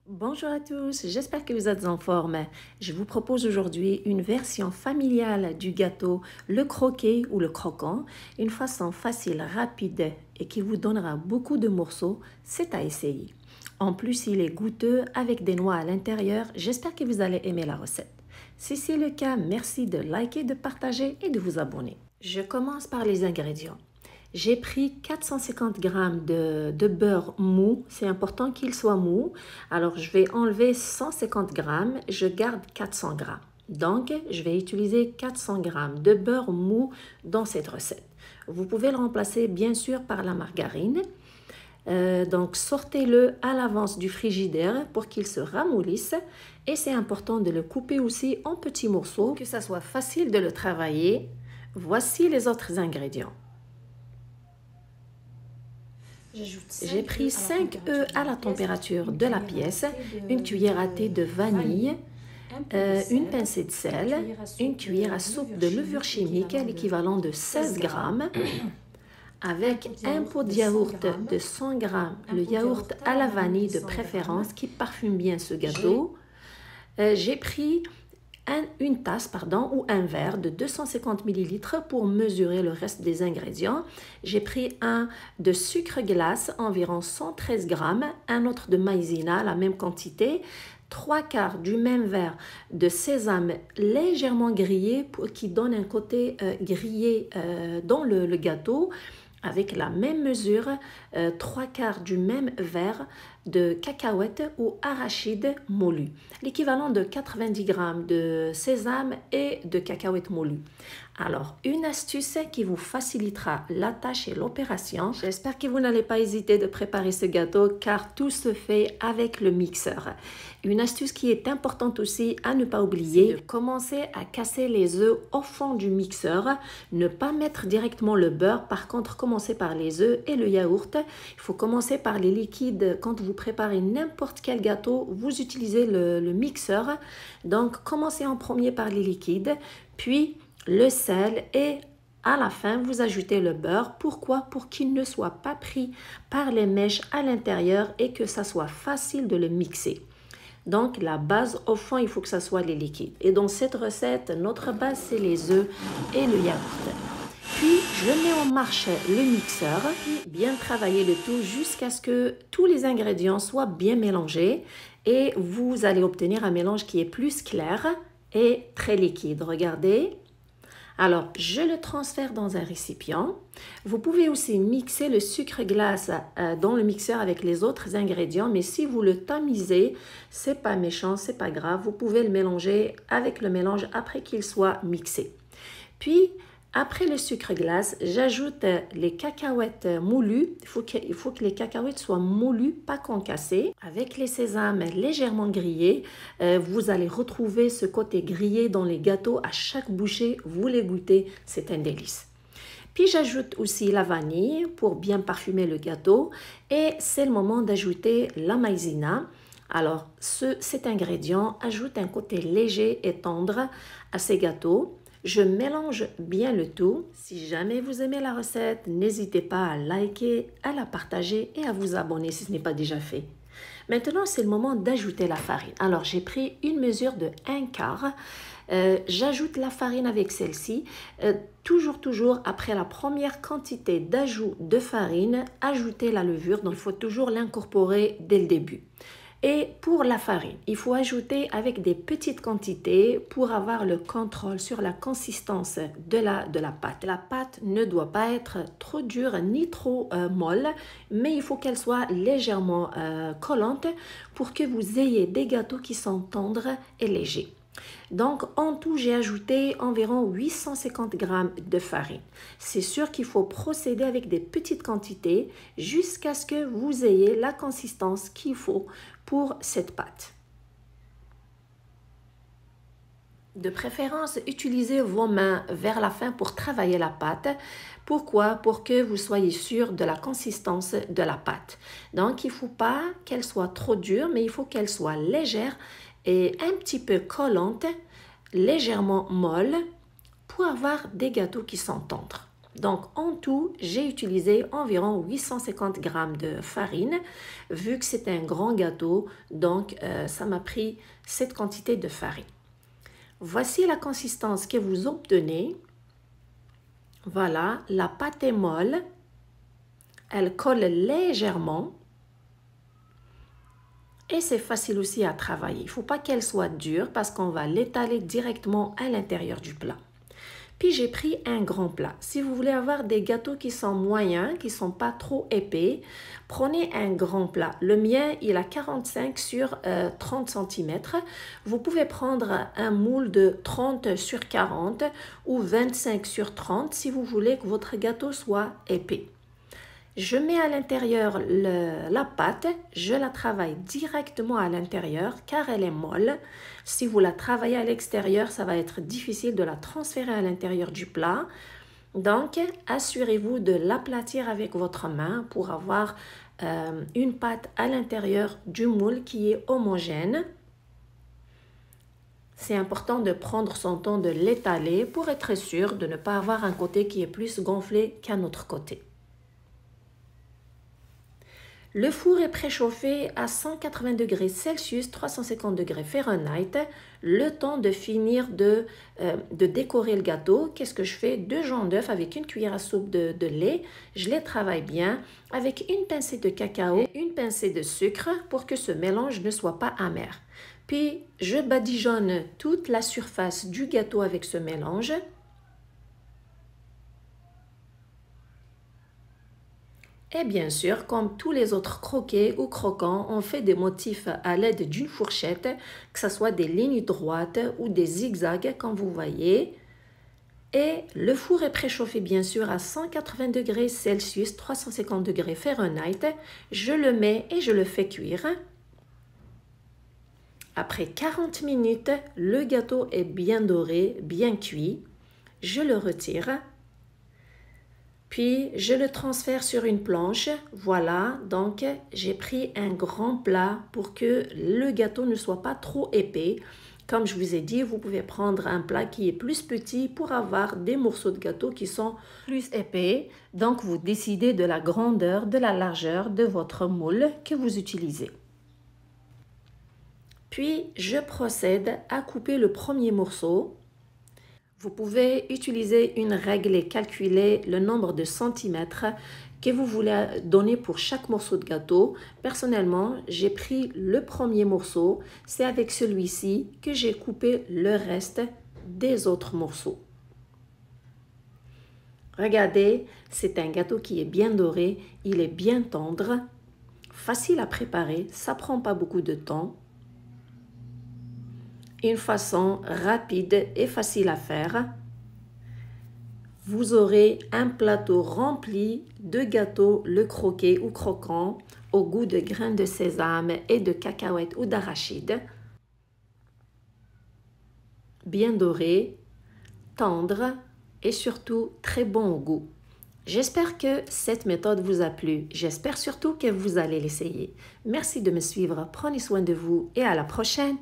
Bonjour à tous, j'espère que vous êtes en forme. Je vous propose aujourd'hui une version familiale du gâteau, le croquet ou le croquant, une façon facile, rapide et qui vous donnera beaucoup de morceaux, c'est à essayer. En plus, il est goûteux avec des noix à l'intérieur, j'espère que vous allez aimer la recette. Si c'est le cas, merci de liker, de partager et de vous abonner. Je commence par les ingrédients. J'ai pris 450 grammes de beurre mou. C'est important qu'il soit mou. Alors, je vais enlever 150 grammes. Je garde 400 grammes. Donc, je vais utiliser 400 grammes de beurre mou dans cette recette. Vous pouvez le remplacer, bien sûr, par la margarine. Donc, sortez-le à l'avance du frigidaire pour qu'il se ramollisse. Et c'est important de le couper aussi en petits morceaux, que ça soit facile de le travailler. Voici les autres ingrédients. J'ai pris 5 œufs à la température de la pièce, une cuillère à thé de vanille, une pincée de sel, une cuillère à soupe de levure chimique, l'équivalent de 16 grammes, avec un pot de yaourt de 100 grammes, le yaourt à la vanille de préférence qui parfume bien ce gâteau. J'ai pris une tasse ou un verre de 250 ml pour mesurer le reste des ingrédients. J'ai pris un de sucre glace, environ 113 grammes, un autre de maïzena, la même quantité, 3/4 du même verre de sésame légèrement grillé qui donne un côté grillé dans le gâteau. Avec la même mesure, 3/4 du même verre de cacahuètes ou arachides moulues, l'équivalent de 90 grammes de sésame et de cacahuètes moulues. Alors, une astuce qui vous facilitera la tâche et l'opération. J'espère que vous n'allez pas hésiter de préparer ce gâteau car tout se fait avec le mixeur. Une astuce qui est importante aussi à ne pas oublier, c'est de commencer à casser les œufs au fond du mixeur. Ne pas mettre directement le beurre, par contre, commencez par les œufs et le yaourt. Il faut commencer par les liquides quand vous préparez n'importe quel gâteau, vous utilisez le mixeur. Donc, commencez en premier par les liquides, puis le sel et à la fin, vous ajoutez le beurre. Pourquoi? Pour qu'il ne soit pas pris par les mèches à l'intérieur et que ça soit facile de le mixer. Donc, la base, au fond, il faut que ça soit les liquides. Et dans cette recette, notre base, c'est les œufs et le yaourt. Puis, je mets en marche le mixeur, puis bien travailler le tout jusqu'à ce que tous les ingrédients soient bien mélangés. Et vous allez obtenir un mélange qui est plus clair et très liquide. Regardez. Alors, je le transfère dans un récipient. Vous pouvez aussi mixer le sucre glace dans le mixeur avec les autres ingrédients, mais si vous le tamisez, c'est pas méchant, c'est pas grave. Vous pouvez le mélanger avec le mélange après qu'il soit mixé. Puis, après le sucre glace, j'ajoute les cacahuètes moulues. Il faut que les cacahuètes soient moulues, pas concassées. Avec les sésames légèrement grillés, vous allez retrouver ce côté grillé dans les gâteaux. À chaque bouchée, vous les goûtez, c'est un délice. Puis j'ajoute aussi la vanille pour bien parfumer le gâteau. Et c'est le moment d'ajouter la maïzena. Alors, cet ingrédient ajoute un côté léger et tendre à ces gâteaux. Je mélange bien le tout. Si jamais vous aimez la recette, n'hésitez pas à liker, à la partager et à vous abonner si ce n'est pas déjà fait. Maintenant, c'est le moment d'ajouter la farine. Alors, j'ai pris une mesure de 1/4. J'ajoute la farine avec celle-ci. Toujours après la première quantité d'ajout de farine, ajoutez la levure. Donc, il faut toujours l'incorporer dès le début. Et pour la farine, il faut ajouter avec des petites quantités pour avoir le contrôle sur la consistance de la pâte. La pâte ne doit pas être trop dure ni trop molle, mais il faut qu'elle soit légèrement collante pour que vous ayez des gâteaux qui sont tendres et légers. Donc, en tout, j'ai ajouté environ 850 grammes de farine. C'est sûr qu'il faut procéder avec des petites quantités jusqu'à ce que vous ayez la consistance qu'il faut pour cette pâte. De préférence, utilisez vos mains vers la fin pour travailler la pâte. Pourquoi? Pour que vous soyez sûr de la consistance de la pâte. Donc, il ne faut pas qu'elle soit trop dure, mais il faut qu'elle soit légère et un petit peu collante, légèrement molle, pour avoir des gâteaux qui sont tendres. Donc en tout, j'ai utilisé environ 850 grammes de farine, vu que c'est un grand gâteau, donc ça m'a pris cette quantité de farine. Voici la consistance que vous obtenez. Voilà, la pâte est molle, elle colle légèrement et c'est facile aussi à travailler. Il ne faut pas qu'elle soit dure parce qu'on va l'étaler directement à l'intérieur du plat. Puis j'ai pris un grand plat. Si vous voulez avoir des gâteaux qui sont moyens, qui ne sont pas trop épais, prenez un grand plat. Le mien, il a 45 sur 30 cm. Vous pouvez prendre un moule de 30 sur 40 ou 25 sur 30 si vous voulez que votre gâteau soit épais. Je mets à l'intérieur la pâte, je la travaille directement à l'intérieur car elle est molle. Si vous la travaillez à l'extérieur, ça va être difficile de la transférer à l'intérieur du plat. Donc, assurez-vous de l'aplatir avec votre main pour avoir une pâte à l'intérieur du moule qui est homogène. C'est important de prendre son temps de l'étaler pour être sûr de ne pas avoir un côté qui est plus gonflé qu'un autre côté. Le four est préchauffé à 180 degrés Celsius, 350 degrés Fahrenheit. Le temps de finir de décorer le gâteau, qu'est-ce que je fais? 2 jaunes d'œufs avec une cuillère à soupe de lait. Je les travaille bien avec une pincée de cacao et une pincée de sucre pour que ce mélange ne soit pas amer. Puis, je badigeonne toute la surface du gâteau avec ce mélange. Et bien sûr, comme tous les autres croquets ou croquants, on fait des motifs à l'aide d'une fourchette, que ce soit des lignes droites ou des zigzags, comme vous voyez. Et le four est préchauffé bien sûr à 180 degrés Celsius, 350 degrés Fahrenheit. Je le mets et je le fais cuire. Après 40 minutes, le gâteau est bien doré, bien cuit. Je le retire. Puis, je le transfère sur une planche. Voilà, donc j'ai pris un grand plat pour que le gâteau ne soit pas trop épais. Comme je vous ai dit, vous pouvez prendre un plat qui est plus petit pour avoir des morceaux de gâteau qui sont plus épais. Donc, vous décidez de la grandeur, de la largeur de votre moule que vous utilisez. Puis, je procède à couper le premier morceau. Vous pouvez utiliser une règle et calculer le nombre de centimètres que vous voulez donner pour chaque morceau de gâteau. Personnellement, j'ai pris le premier morceau. C'est avec celui-ci que j'ai coupé le reste des autres morceaux. Regardez, c'est un gâteau qui est bien doré, il est bien tendre, facile à préparer, ça prend pas beaucoup de temps. Une façon rapide et facile à faire. Vous aurez un plateau rempli de gâteaux le croquet ou croquant au goût de grains de sésame et de cacahuètes ou d'arachide. Bien doré, tendre et surtout très bon au goût. J'espère que cette méthode vous a plu. J'espère surtout que vous allez l'essayer. Merci de me suivre. Prenez soin de vous et à la prochaine.